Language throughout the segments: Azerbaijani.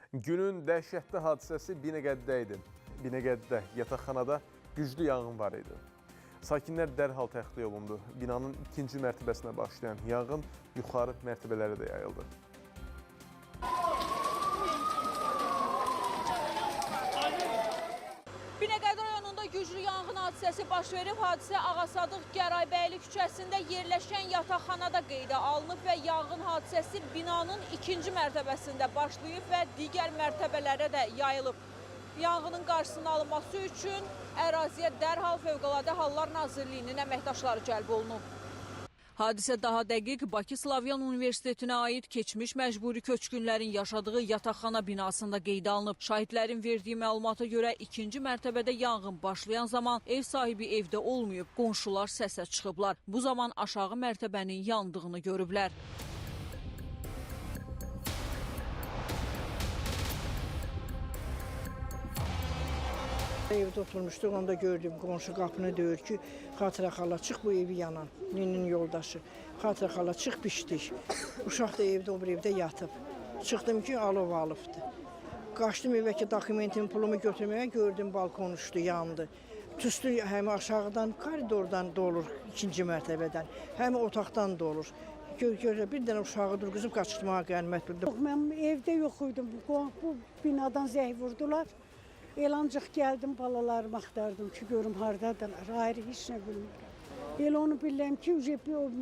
Günün dəhşətli hadisəsi Binəqədidə idi. Binəqədidə yataqxanada güclü yanğın var idi. Sakinlər dərhal təxliyə olundu. Binanın ikinci mərtəbəsinə başlayan yanğın yuxarı mərtəbələrə də yayıldı. Binəqədi rayonunda güclü yanğın hadisəsi baş verib. Hadisə Ağasadıq Gəraybəyli küçəsində yerləşən yataqxanada qeydə alınıb və yanğın hadisəsi binanın ikinci mərtəbəsində başlayıb və digər mərtəbələrə də yayılıb. Yanğının qarşısının alınması üçün əraziyə dərhal Fövqəladə Hallar Nazirliyinin əməkdaşları cəlb olunub. Hadisə daha dəqiq Bakı Slavyan Universitetinə aid keçmiş məcburi köçkünlərin yaşadığı yataqxana binasında qeydə alınıb. Şahidlərin verdiyi məlumata görə ikinci mərtəbədə yanğın başlayan zaman ev sahibi evdə olmayıb, qonşular səsə çıxıblar. Bu zaman aşağı mərtəbənin yandığını görüblər. Evdə oturmuşduq, onda gördüm qonşu qapını döyür ki, Xatirə xala çıx, bu evi yanan, ninin yoldaşı. Xatirə xala çıx, pişdik. Uşaq da evdə, o bir evdə yatıb. Çıxdım ki, alov alıbdı. Qaçdım evə ki, dokumentimi, pulumu götürməyə, gördüm balkon uçdu, yandı. Tüstü həm aşağıdan, koridordan dolur, ikinci mərtəbədən, həm otaqdan dolur. Gör, bir dənə uşağı dur, qızım qaçırtmağa qənimət bildim. Mən evdə yox idim, bu binadan zəh vurdular. Elancıq gəldim, balalarımı axtardım ki, görüm haradadılar, ayrı heç nə bilmirəm. Elə onu bilirəm ki,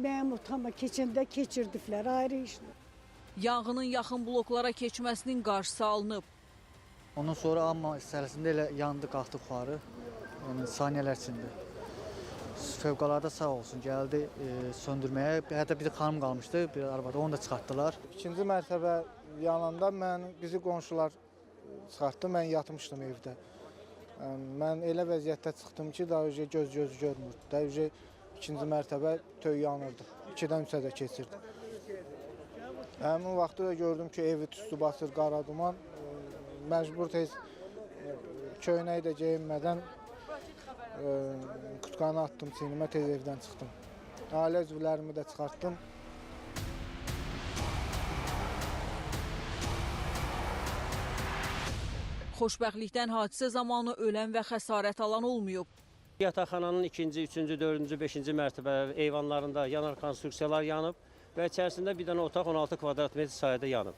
mənim otama keçəndə keçirdiklər, ayrı heç nə. Yanğının yaxın bloklara keçməsinin qarşısı alınıb. Ondan sonra amma sərəsində elə yandı, qalxdı yuxarı, yəni saniyələr içində. Fövqəladə sağ olsun, gəldi söndürməyə. Hətta bir xanım qalmışdı, bir arabada, onu da çıxartdılar. İkinci mərtəbə yananda bizi qonşular çıxartdı, mən yatmışdım evdə. Mən elə vəziyyətdə çıxdım ki, daha göz görmürdü. Daha ikinci mərtəbə töy yanırdı. 2-dən 3-ə də keçirdi. Həmin vaxtı da gördüm ki, evi tüstü basır, qara duman. Məcbur tez köynəyi də geyinmədən kutkanı atdım çiynimə, tez evdən çıxdım. Ailə üzvlərimi də çıxartdım. Xoşbəxtlikdən hadisə zamanı ölən və xəsarət alan olmayıb. Yataqxananın 2-ci, 3-cü, 4-cü, 5-ci mərtəbə eyvanlarında yanar konstruksiyalar yanıb və içərisində bir dənə otaq 16 kvadrat metr sayədə yanıb.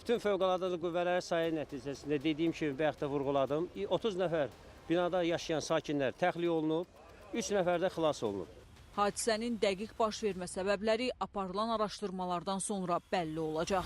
Bütün fövqəladə qüvvələr sayı nəticəsində dediyim kimi bayaq da vurğuladım, 30 nəfər binada yaşayan sakinlər təxliyə olunub, 3 nəfər də xilas olunub. Hadisənin dəqiq baş vermə səbəbləri aparılan araşdırmalardan sonra bəlli olacaq.